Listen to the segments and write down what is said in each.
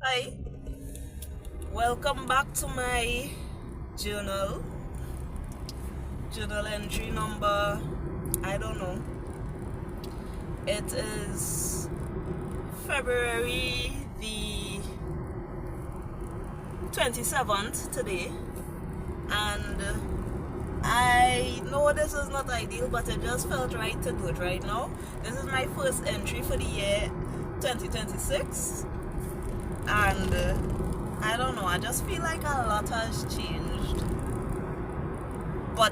Hi, welcome back to my journal. Journal entry number, I don't know. It is February the 27th today, and I know this is not ideal, but it just felt right to do it right now. This is my first entry for the year 2026, and I don't know, I just feel like a lot has changed, but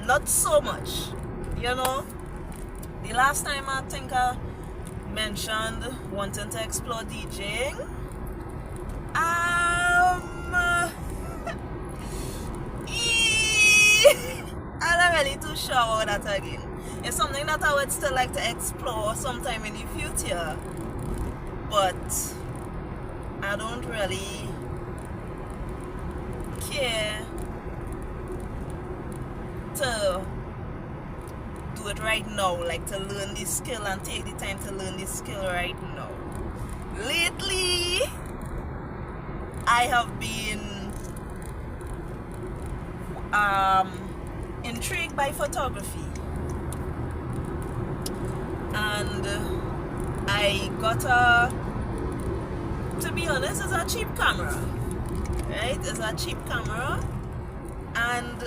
not so much. The last time I think I mentioned wanting to explore DJing, I'm not really too sure about that again. It's something that I would still like to explore sometime in the future, but I don't really care to do it right now, like to learn this skill and take the time to learn this skill right now. Lately, I have been intrigued by photography, and I got to be honest, it's a cheap camera, right? It's a cheap camera, and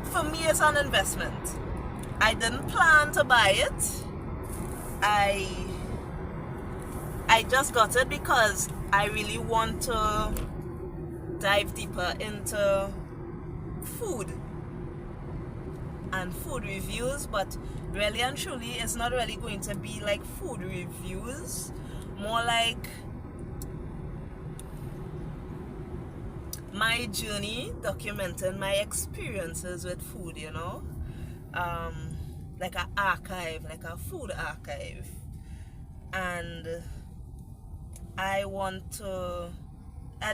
for me, it's an investment. I didn't plan to buy it. I just got it because I really want to dive deeper into food and food reviews, but really and truly, it's not really going to be like food reviews, more like my journey, documenting my experiences with food, like an archive, like a food archive. And I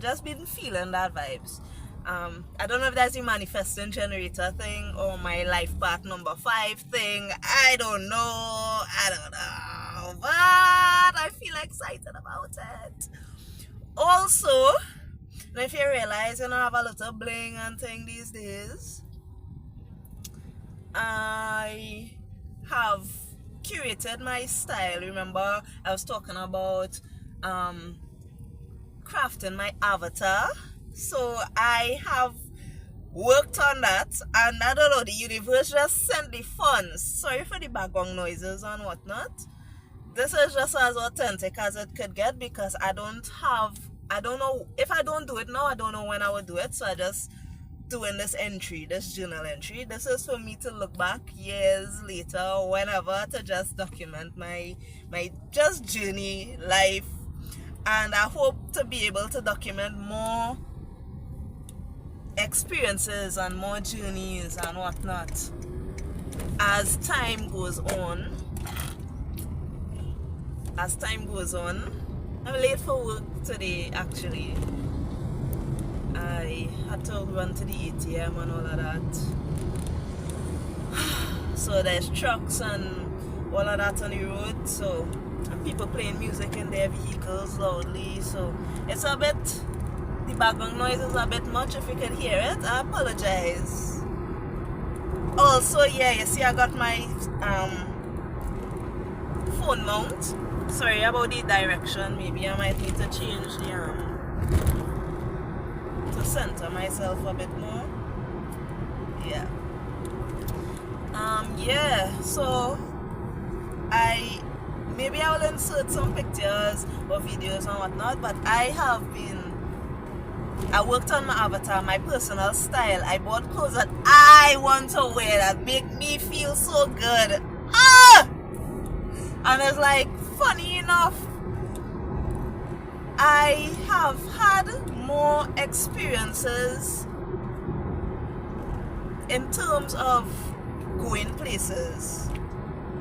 just been feeling that vibes. I don't know if that's the manifesting generator thing or my life path number 5 thing. I don't know, but I feel excited about it. Also, if you realize I have a lot of bling and thing these days, I have curated my style. Remember, I was talking about crafting my avatar. So I have worked on that, and I don't know, the universe just sent the funds. Sorry for the background noises and whatnot. This is just as authentic as it could get, because I don't know, if I don't do it now, I don't know when I will do it. So I just doing this journal entry. This is for me to look back years later, whenever, to just document my just journey, life. And I hope to be able to document more experiences and more journeys and whatnot as time goes on. I'm late for work today, actually. I had to run to the ATM and all of that. So there's trucks and all of that on the road, so, and people playing music in their vehicles loudly, so it's a bit, the background noise is a bit much. If you can hear it, I apologize. Also, yeah, you see I got my phone mount. Sorry about the direction. Maybe I might need to change the to center myself a bit more. So maybe I will insert some pictures or videos and whatnot, but I worked on my avatar, my personal style. I bought clothes that I want to wear that make me feel so good. And it's like, funny enough, I have had more experiences in terms of going places,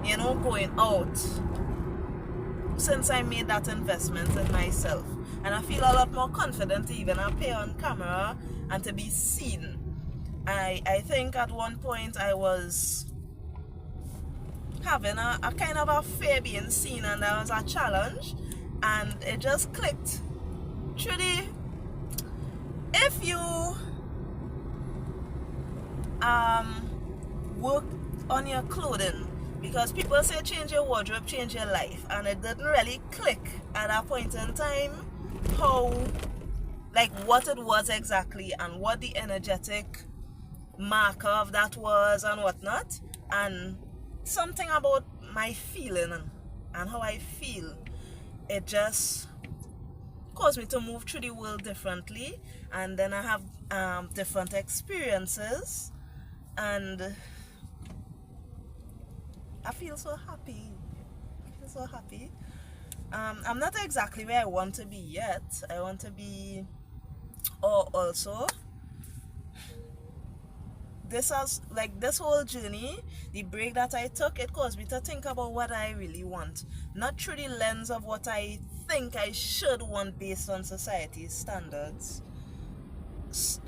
going out, since I made that investment in myself. And I feel a lot more confident to even appear on camera and to be seen. I think at one point I was having a kind of a fear being seen, and that was a challenge. and it just clicked. Trudy, if you work on your clothing, because people say change your wardrobe, change your life, and it didn't really click at that point in time how, like, what it was exactly and what the energetic marker of that was and whatnot, and something about my feeling and how I feel, it just caused me to move through the world differently. And then I have different experiences, and I feel so happy. I'm not exactly where I want to be yet. I want to be, or also, this whole journey, the break that I took, it caused me to think about what I really want, not through the lens of what I think I should want based on society's standards.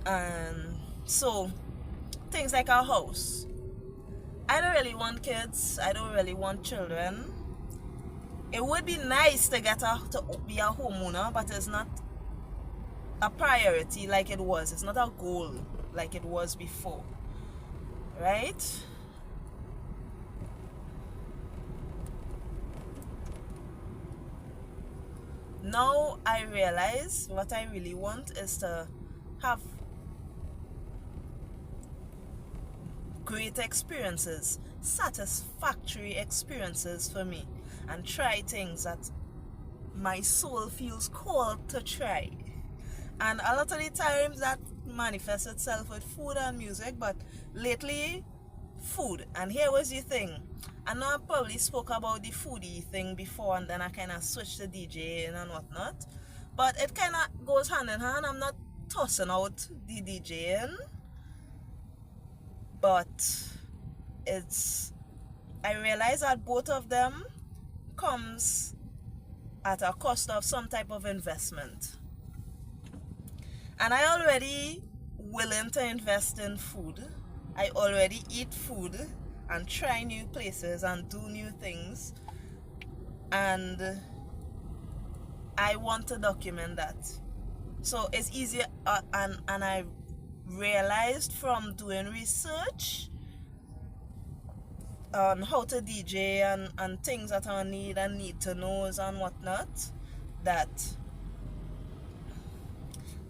And so things like a house. I don't really want kids. I don't really want children. It would be nice to be a homeowner, but it's not a priority like it was. It's not a goal like it was before, right? Now I realize what I really want is to have great experiences, satisfactory experiences for me, and try things that my soul feels called to try. And a lot of the times that manifests itself with food and music, but lately food. And here was the thing, I know I probably spoke about the foodie thing before, and then I kind of switched to DJing and whatnot, but it kind of goes hand in hand. I'm not tossing out the DJing, but I realize that both of them comes at a cost of some type of investment. And I already willing to invest in food. I already eat food and try new places and do new things. And I want to document that. So it's easier, and I realized from doing research on how to DJ and things that I need to knows and whatnot, that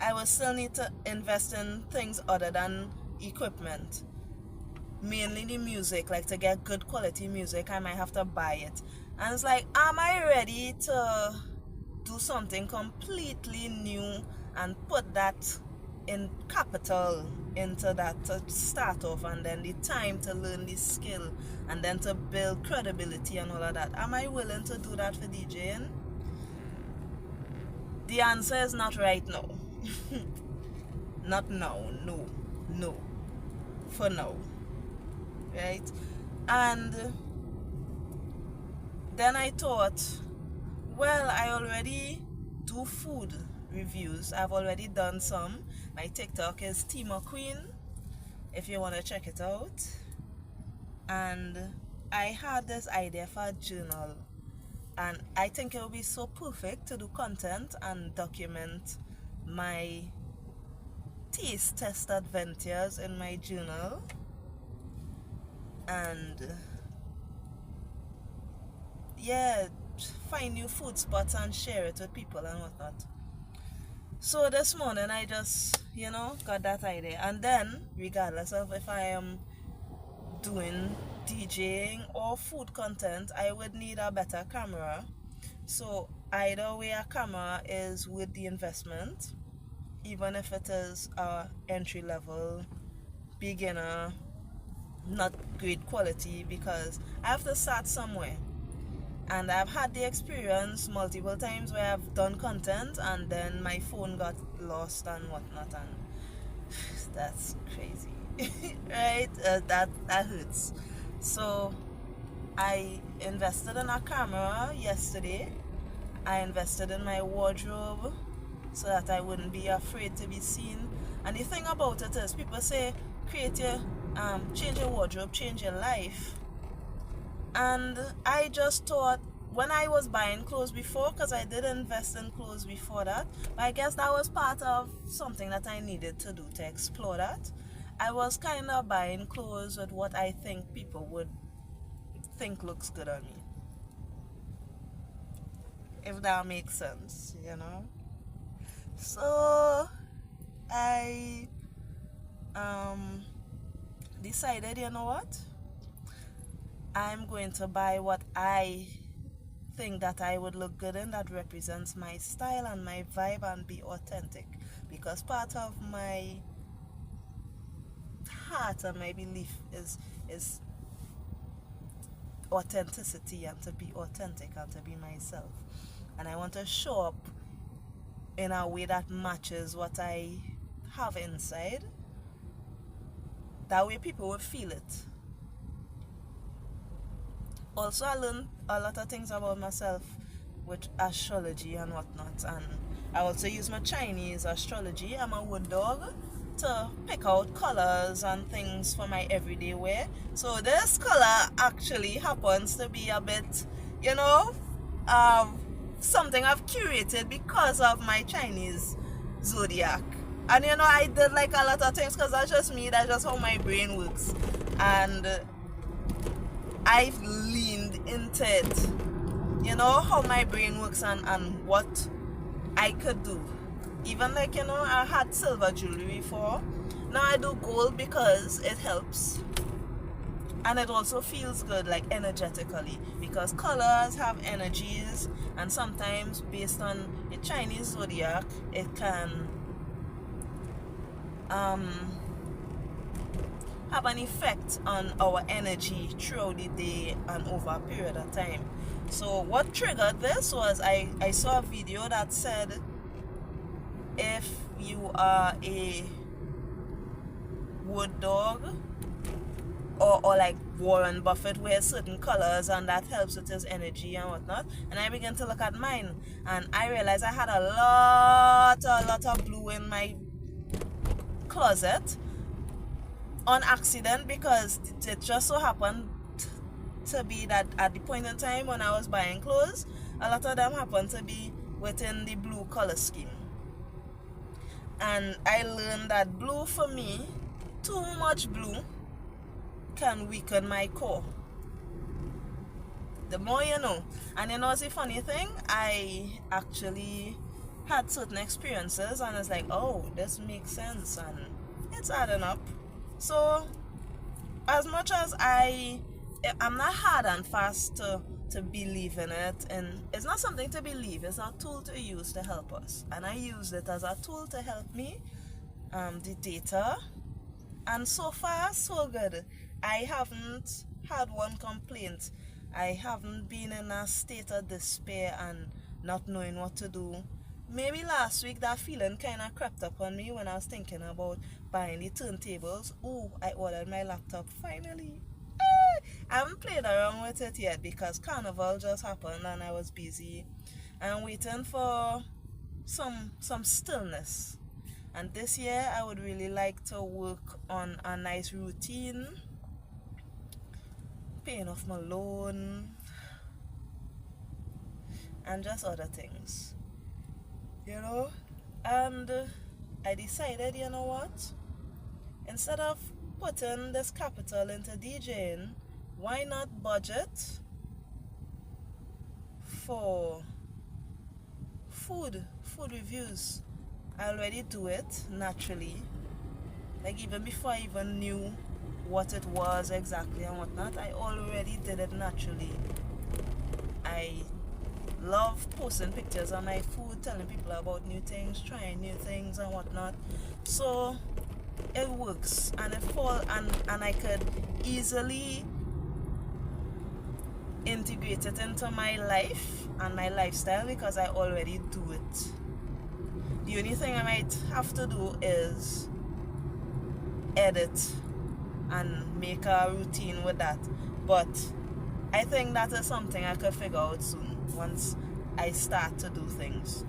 I will still need to invest in things other than equipment. Mainly the music, like to get good quality music, I might have to buy it. And it's like, am I ready to do something completely new and put that in capital into that to start off, and then the time to learn the skill, and then to build credibility and all of that? Am I willing to do that for DJing? The answer is not right now. Not now, no. For now. Right? And then I thought, well, I already do food reviews. I've already done some. My TikTok is Tima Queen, if you want to check it out. And I had this idea for a journal, and I think it would be so perfect to do content and document my taste test adventures in my journal, and yeah, find new food spots and share it with people and whatnot. So this morning I just, got that idea. And then, regardless of if I am doing DJing or food content, I would need a better camera. So either way, a camera is with the investment, even if it is a entry level, beginner, not great quality, because I have to start somewhere. And I've had the experience multiple times where I've done content and then my phone got lost and whatnot, and that's crazy. Right? That hurts. So I invested in a camera yesterday. I invested in my wardrobe so that I wouldn't be afraid to be seen. And the thing about it is, people say change your wardrobe, change your life. And I just thought, when I was buying clothes before, because I did invest in clothes before that, but I guess that was part of something that I needed to do to explore that. I was kind of buying clothes with what I think people would think looks good on me, if that makes sense, you know. So I decided, you know what, I'm going to buy what I think that I would look good in, that represents my style and my vibe, and be authentic, because part of my heart and my belief is authenticity, and to be authentic and to be myself, and I want to show up in a way that matches what I have inside. That way people would feel it. Also, I learned a lot of things about myself with astrology and whatnot, and I also use my Chinese astrology. I'm a wood dog, to pick out colors and things for my everyday wear. So this color actually happens to be a bit, you know, something I've curated because of my Chinese zodiac. And you know, I did like a lot of things because that's just me, that's just how my brain works. And I've leaned into it, you know, how my brain works, and what I could do. Even like, you know, I had silver jewelry before. Now I do gold because it helps. And it also feels good, like energetically, because colors have energies, and sometimes based on the Chinese zodiac, it can have an effect on our energy throughout the day and over a period of time. So what triggered this was I saw a video that said, if you are a wood dog, or like Warren Buffett wears certain colors and that helps with his energy and whatnot. And I began to look at mine, and I realized I had a lot of blue in my closet on accident, because it just so happened to be that at the point in time when I was buying clothes, a lot of them happened to be within the blue color scheme. And I learned that blue, for me, too much blue can weaken my core. The more you know. And you know, it's a funny thing, I actually had certain experiences and it's like, oh, this makes sense, and it's adding up. So as much as I'm not hard and fast to believe in it, and it's not something to believe, it's a tool to use to help us, and I use it as a tool to help me, the data, and so far so good. I haven't had one complaint. I haven't been in a state of despair and not knowing what to do. Maybe last week that feeling kind of crept up on me when I was thinking about buying the turntables. Oh, I ordered my laptop finally. I haven't played around with it yet because Carnival just happened and I was busy. I'm waiting for some stillness. And this year I would really like to work on a nice routine, paying off my loan, and just other things, you know. And I decided, you know what, instead of putting this capital into DJing, why not budget for food reviews? I already do it naturally, like even before I even knew what it was exactly and whatnot, I already did it naturally. I love posting pictures of my food, telling people about new things, trying new things and whatnot. So it works, and and I could easily integrate it into my life and my lifestyle because I already do it. The only thing I might have to do is edit and make a routine with that, but I think that is something I could figure out soon once I start to do things.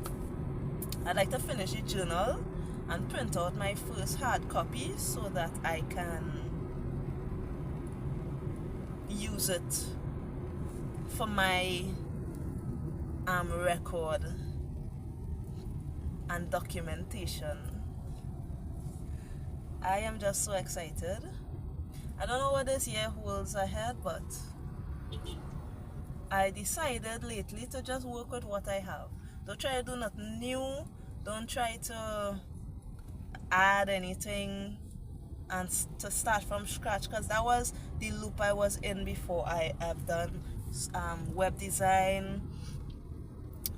I'd like to finish the journal and print out my first hard copy so that I can use it for my record and documentation. I am just so excited. I don't know what this year holds ahead, but I decided lately to just work with what I have. Don't try to do nothing new. Don't try to add anything and to start from scratch, because that was the loop I was in before. I have done web design.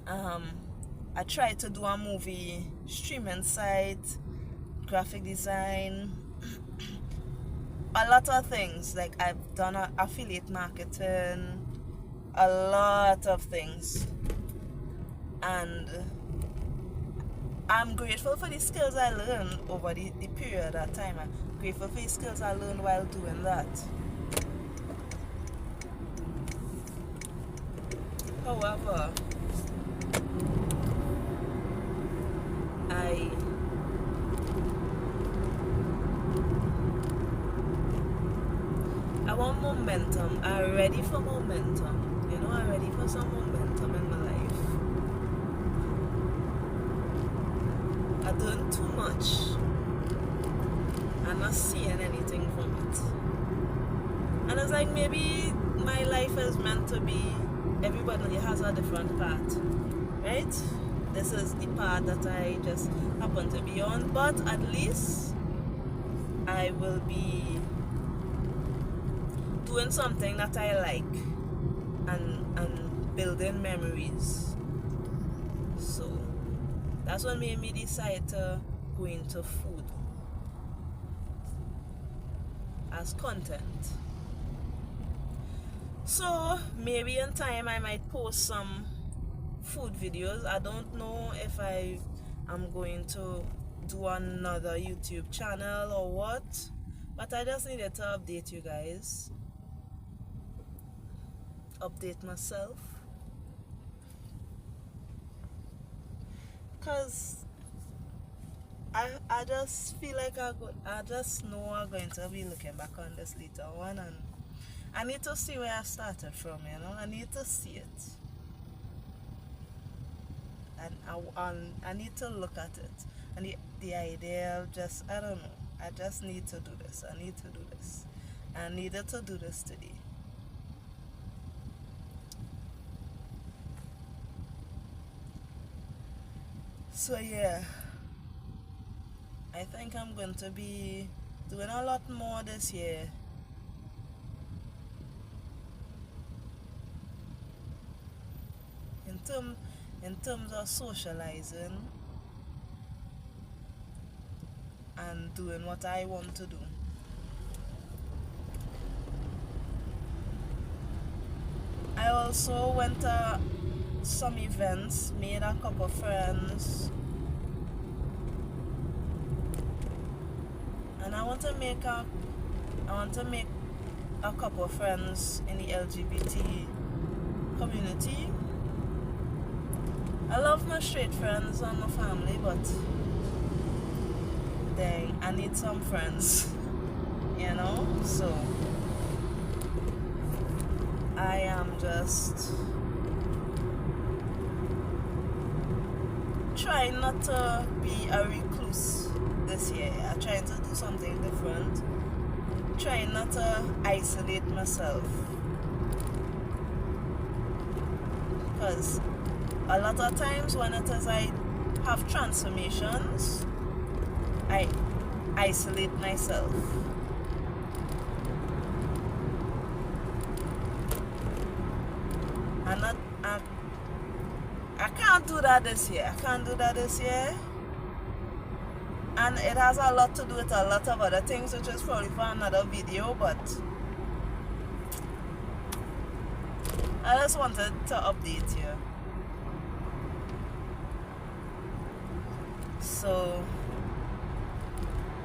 I tried to do a movie streaming site, graphic design, a lot of things. Like I've done affiliate marketing, a lot of things, and I'm grateful for the skills I learned over the period of time. I'm grateful for the skills I learned while doing that. However, I want momentum. I'm ready for momentum. You know, I'm ready for some momentum in my life. I'm doing too much. I'm not seeing anything from it. And it's like maybe my life is meant to be, everybody has a different path, right? This is the path that I just happen to be on, but at least I will be doing something that I like and building memories. So that's what made me decide to go into food as content. So maybe in time I might post some food videos. I don't know if I am going to do another YouTube channel or what, but I just needed to update you guys, update myself, because I just feel like I just know I'm going to be looking back on this later on, and I need to see where I started from, you know. I need to see it. And I need to look at it. And the idea of just, I don't know. I just need to do this. I need to do this. I needed to do this today. So yeah. I think I'm going to be doing a lot more this year. In terms of socializing and doing what I want to do. I also went to some events, made a couple friends, and I want to make a couple friends in the LGBT community. I love my straight friends and my family, but dang, I need some friends, you know? So I am just trying not to be a recluse this year. I'm trying to do something different. Trying not to isolate myself, because a lot of times when it is I have transformations, I isolate myself. I can't do that this year. And it has a lot to do with a lot of other things, which is probably for another video, but I just wanted to update you. So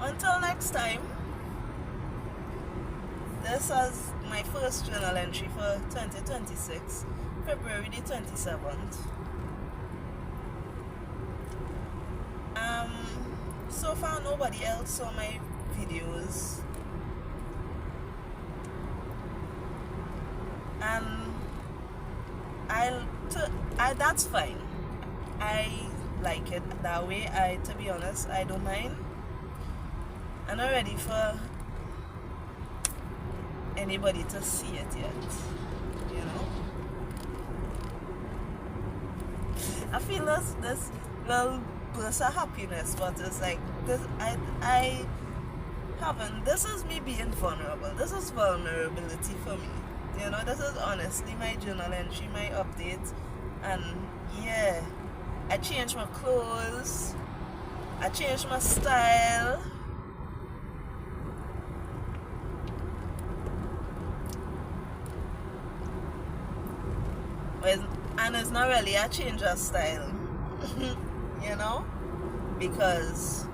until next time, this is my first journal entry for 2026, February the 27th. So far nobody else saw my videos, and that's fine. I like it that way. To be honest, I don't mind. I'm not ready for anybody to see it yet. You know? I feel this little burst of happiness, but it's like this. I haven't. This is me being vulnerable. This is vulnerability for me. You know, this is honestly my journal entry, my updates, and yeah, I changed my clothes. I changed my style. And it's not really a change of style. You know, because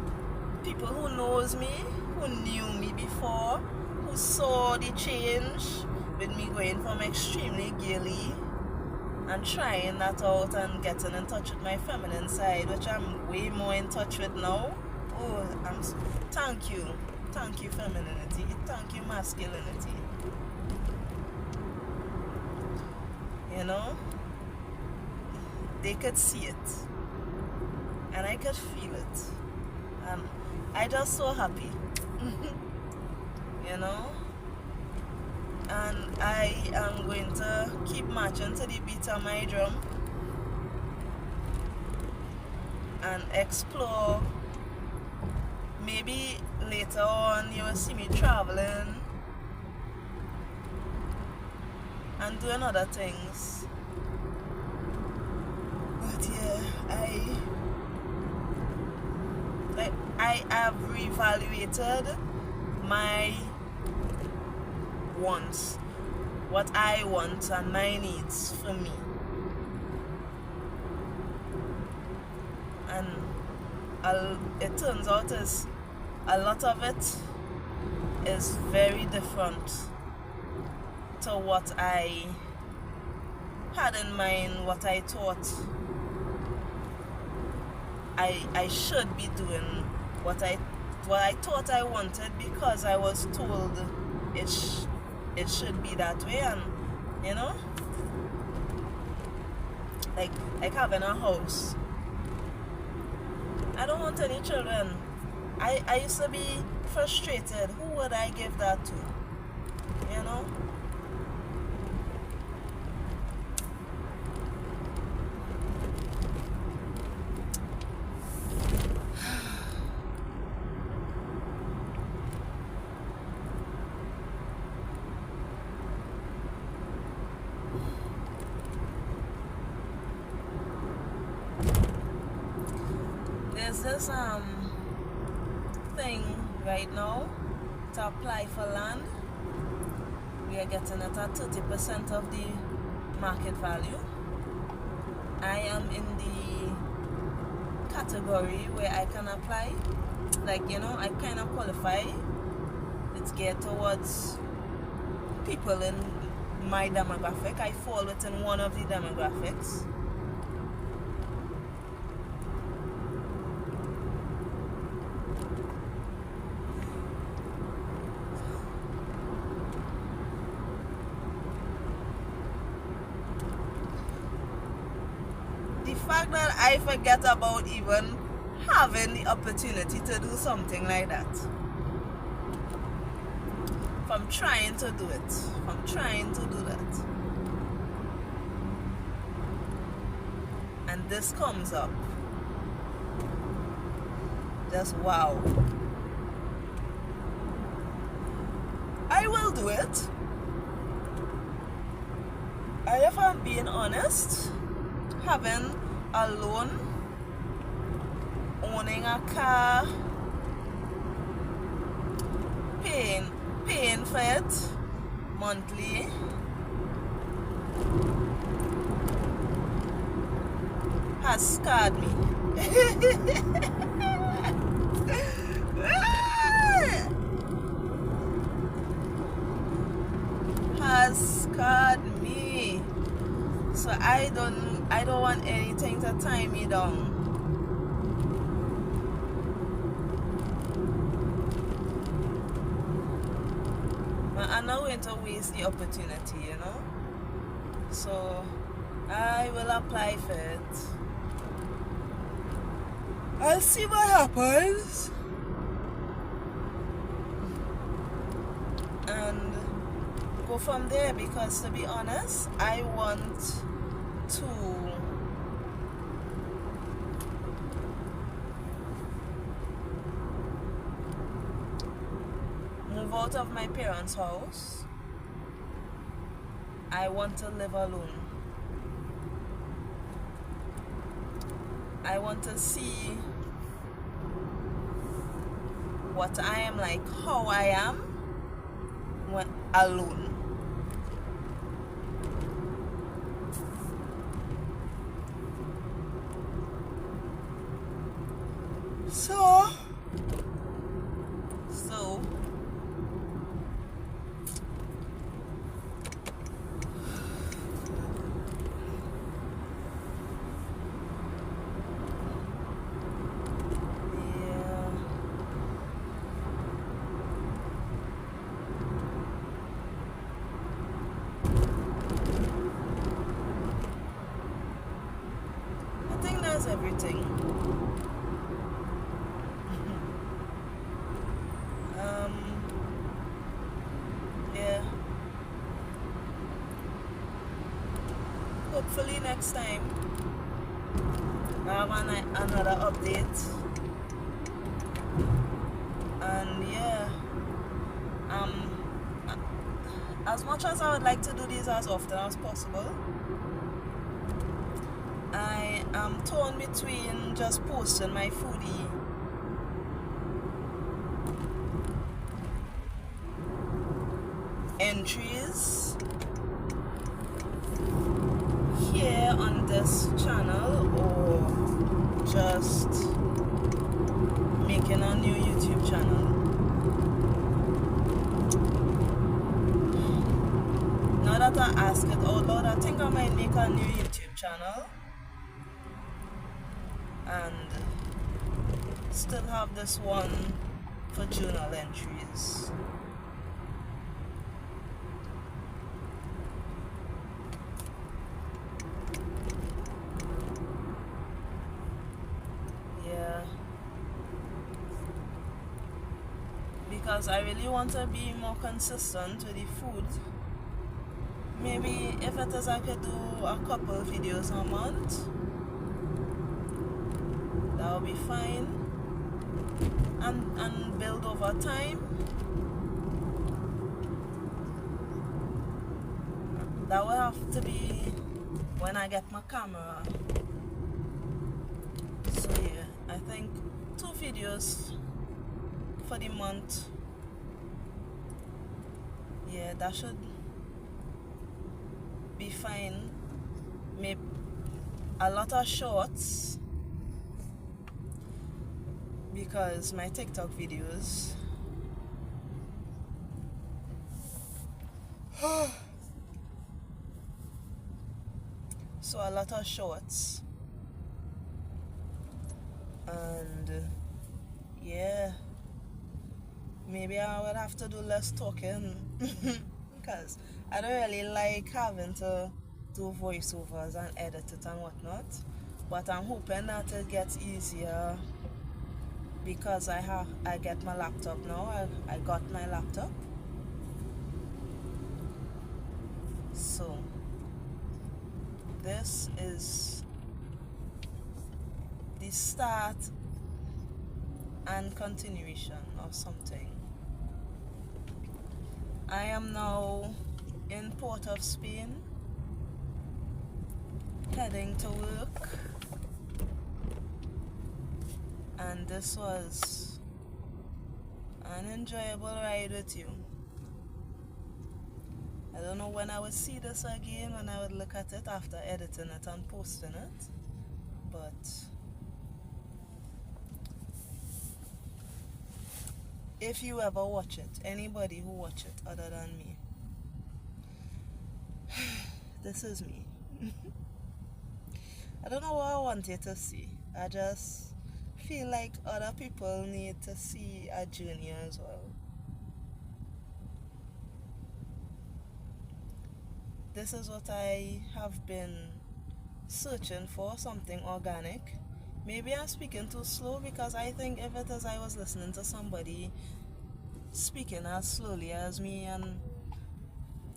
people who knows me, who knew me before, who saw the change with me going from extremely girly and trying that out and getting in touch with my feminine side, which I'm way more in touch with now. Oh, thank you femininity, thank you masculinity. You know, they could see it and I could feel it, and I just so happy. You know, and I am going to keep marching to the beat of my drum and explore. Maybe later on you will see me traveling and doing other things. But yeah, I have reevaluated my wants, what I want and my needs for me. And it turns out is a lot of it is very different to what I had in mind, what I thought I should be doing, what I thought I wanted because I was told it should be that way. And you know, like having a house. I don't want any children. I used to be frustrated. Who would I give that to? You know? There's this thing right now to apply for land. We are getting it at 30% of the market value. I am in the category where I can apply. Like, you know, I kind of qualify. It's geared towards people in my demographic. I fall within one of the demographics. The fact that I forget about even having the opportunity to do something like that. From trying to do it. From trying to do that. And this comes up. Just wow. I will do it. And if I'm being honest, having a loan, owning a car, paying for it monthly, has scarred me. Has scarred me. So I don't want anything to tie me down. But I'm not going to waste the opportunity, you know. So I will apply for it. I'll see what happens. And go from there, because to be honest, I want to move out of my parents' house. I want to live alone. I want to see what I am like, how I am when alone. So I think that's everything. Yeah. Hopefully next time I have another update. And yeah, as much as I would like to do these as often as possible, I am torn between just posting my foodie entries here on this channel, or just making a new YouTube channel. Now that I ask it out loud, I think I might make a new YouTube channel and still have this one for journal entries. Yeah, because I really want to be more consistent with the food. Maybe if it is, I could do a couple videos a month. That will be fine. And build over time. That will have to be when I get my camera. So yeah, I think 2 videos for the month. Yeah, that should be fine. Maybe a lot of shorts, because my TikTok videos so a lot of shorts. And yeah, maybe I would have to do less talking because I don't really like having to do voiceovers and edit it and whatnot. But I'm hoping that it gets easier because I get my laptop now. I got my laptop. So this is the start and continuation of something. I am now in Port of Spain, heading to work, and this was an enjoyable ride with you. I don't know when I would see this again, when I would look at it after editing it and posting it, but if you ever watch it, anybody who watch it other than me, this is me. I don't know what I want you to see. I just feel like other people need to see a journey as well. This is what I have been searching for something organic. Maybe I'm speaking too slow, because I think if it is I was listening to somebody speaking as slowly as me, and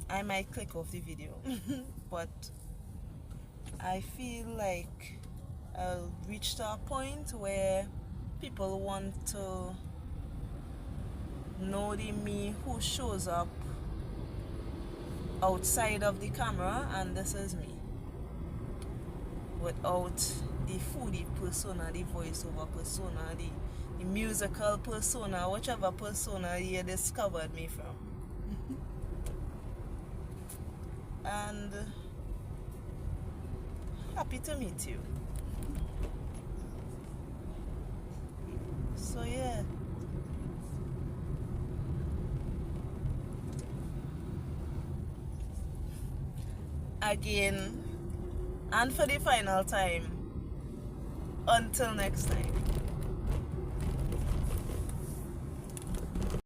I might click off the video. But I feel like I'll reach to a point where people want to know the me who shows up outside of the camera, and this is me, without the foodie persona, the voiceover persona, the musical persona, whichever persona you discovered me from. And happy to meet you. So yeah. Again, and for the final time, until next time.